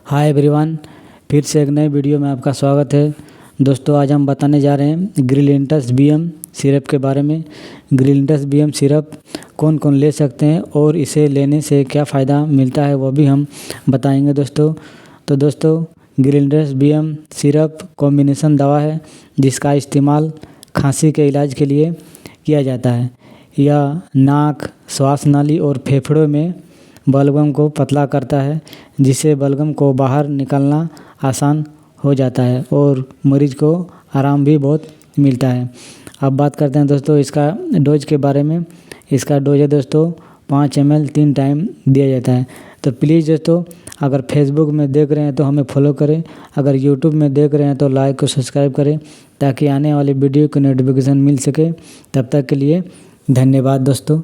Hi everyone, फिर से एक नए वीडियो में आपका स्वागत है। दोस्तों, आज हम बताने जा रहे हैं ग्रिलिंटस बीएम सिरप के बारे में। ग्रिलिंटस बीएम सिरप कौन कौन ले सकते हैं और इसे लेने से क्या फ़ायदा मिलता है वो भी हम बताएंगे दोस्तों। तो दोस्तों, ग्रिलिंटस बीएम सिरप कॉम्बिनेशन दवा है जिसका इस्तेमाल खांसी के इलाज के लिए किया जाता है। यह नाक, श्वास नाली और फेफड़ों में बलगम को पतला करता है, जिससे बलगम को बाहर निकालना आसान हो जाता है और मरीज को आराम भी बहुत मिलता है। अब बात करते हैं दोस्तों इसका डोज के बारे में। इसका डोज है दोस्तों 5 ml 3 टाइम दिया जाता है। तो प्लीज़ दोस्तों, अगर फेसबुक में देख रहे हैं तो हमें फॉलो करें, अगर यूट्यूब में देख रहे हैं तो लाइक और सब्सक्राइब करें ताकि आने वाली वीडियो की नोटिफिकेशन मिल सके। तब तक के लिए धन्यवाद दोस्तों।